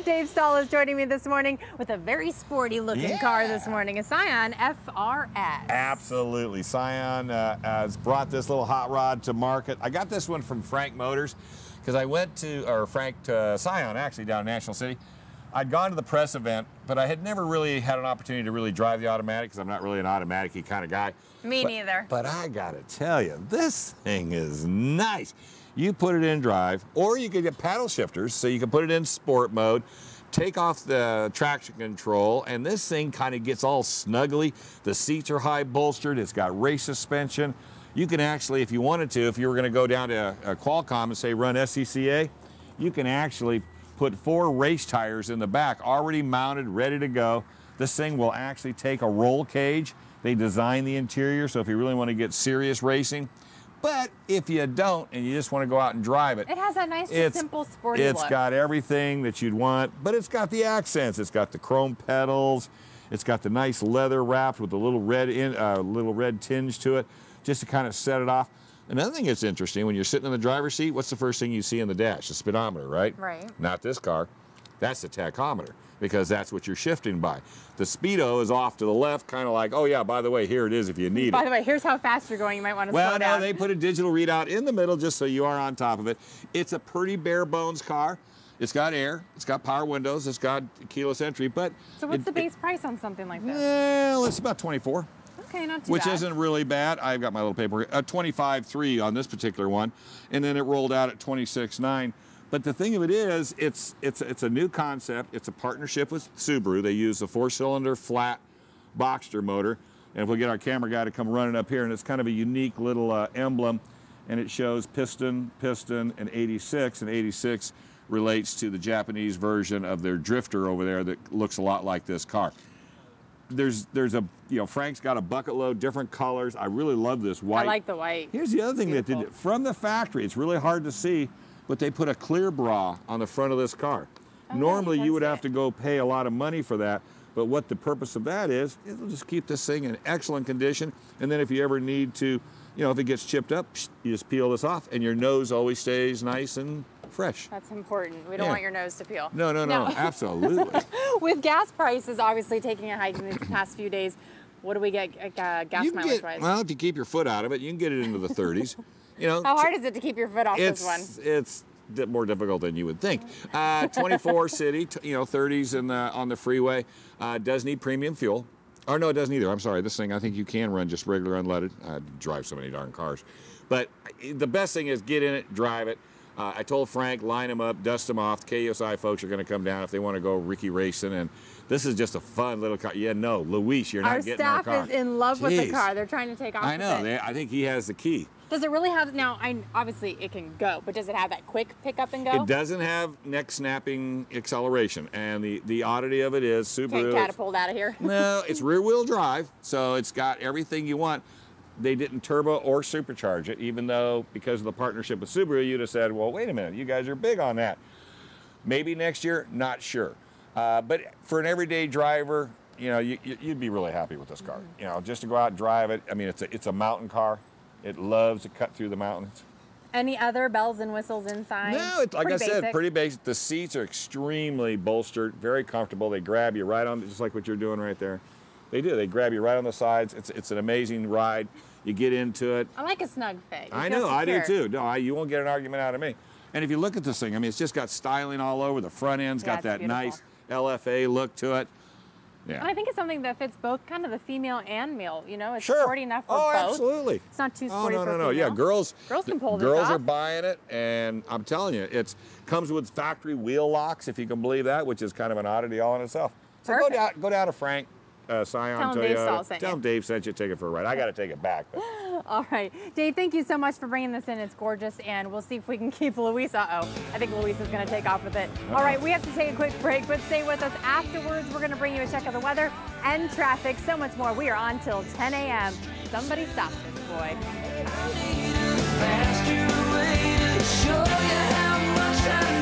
Dave Stahl is joining me this morning with a very sporty looking car this morning, a Scion FRS. Absolutely. Scion has brought this little hot rod to market. I got this one from Frank Motors because I went to Scion actually down in National City. I'd gone to the press event, but I had never really had an opportunity to really drive the automatic because I'm not really an automatic-y kind of guy. Me neither. But I gotta tell you, this thing is nice. You put it in drive, or you could get paddle shifters, so you can put it in sport mode, take off the traction control, and this thing kind of gets all snuggly. The seats are high bolstered, it's got race suspension. You can actually, if you wanted to, if you were gonna go down to Qualcomm and say run SCCA, you can actually put 4 race tires in the back, already mounted, ready to go. This thing will actually take a roll cage. They design the interior, so if you really want to get serious racing. But if you don't, and you just want to go out and drive it. It has that nice, simple, sporty look. It's got everything that you'd want, but it's got the accents. It's got the chrome pedals. It's got the nice leather wrapped with a little red tinge to it, just to kind of set it off. Another thing that's interesting, when you're sitting in the driver's seat, what's the first thing you see in the dash? The speedometer, right? Right. Not this car. That's the tachometer, because that's what you're shifting by. The speedo is off to the left, kind of like, oh yeah, by the way, here it is if you need it. By the way, here's how fast you're going. You might want to slow down. Well, no, they put a digital readout in the middle just so you are on top of it. It's a pretty bare bones car. It's got air, it's got power windows, it's got keyless entry, but... So what's the base price on something like this? Well, it's about $24,000. Okay, not too bad. Which isn't really bad. I've got my little paper. $25,300 on this particular one, and then it rolled out at $26,900. But the thing of it is, it's a new concept. It's a partnership with Subaru. They use a 4-cylinder flat Boxster motor, and if we get our camera guy to come running up here, and it's kind of a unique little emblem, and it shows piston, and 86, and 86 relates to the Japanese version of their drifter over there that looks a lot like this car. There's a, Frank's got a bucket load, different colors. I really love this white. I like the white. Here's the other thing that did it. From the factory, it's really hard to see, but they put a clear bra on the front of this car. Oh, normally you would have to go pay a lot of money for that, but what the purpose of that is, it'll just keep this thing in excellent condition, and then if you ever need to, if it gets chipped up, you just peel this off, and your nose always stays nice and fresh. That's important. We don't want your nose to peel. No, absolutely. With gas prices obviously taking a hike in the past few days, what do we get gas mileage-wise? Well, if you keep your foot out of it, you can get it into the 30s. How hard is it to keep your foot off this one? It's more difficult than you would think. 24 city, 30s on the freeway. Does need premium fuel. Or no, it doesn't either. I'm sorry. This thing, I think you can run just regular unleaded. I drive so many darn cars. But the best thing is get in it, drive it. I told Frank, line them up, dust them off. The KUSI folks are going to come down if they want to go Ricky racing. And this is just a fun little car. Yeah, no, Luis, you're not getting our car. Our staff is in love with the car. They're trying to take off I know. with it. I think he has the key. Does it really have, now, obviously it can go, but does it have that quick pick up and go? It doesn't have neck snapping acceleration. And the oddity of it is Subaru. Can't catapult out of here. No, it's rear wheel drive, so it's got everything you want. They didn't turbo or supercharge it, even though because of the partnership with Subaru, you'd have said, well, wait a minute, you guys are big on that. Maybe next year, not sure. But for an everyday driver, you'd be really happy with this car. Just to go out and drive it. I mean, it's a mountain car. It loves to cut through the mountains. Any other bells and whistles inside? No, like I said, pretty basic. The seats are extremely bolstered, very comfortable. They grab you right on, just like what you're doing right there. They do. They grab you right on the sides. It's an amazing ride. You get into it. I like a snug fit. I know, I do too. No, you won't get an argument out of me. And if you look at this thing, I mean, it's just got styling all over. The front end's got that nice LFA look to it. Yeah. And I think it's something that fits both kind of the female and male. It's sporty enough for both. Oh, absolutely. It's not too sporty for no. Yeah, girls can pull this off. Girls are buying it, and I'm telling you, it comes with factory wheel locks, if you can believe that, which is kind of an oddity all in itself. So go down to Frank. Scion Toyota. Tell him Dave sent you. Take it for a ride. I got to take it back. But. All right, Dave. Thank you so much for bringing this in. It's gorgeous, and we'll see if we can keep Luis. I think Luis is going to take off with it. All right, we have to take a quick break, but stay with us afterwards. We're going to bring you a check of the weather and traffic. So much more. We are on till 10 a.m. Somebody stop this boy. I need a faster way to show you how much I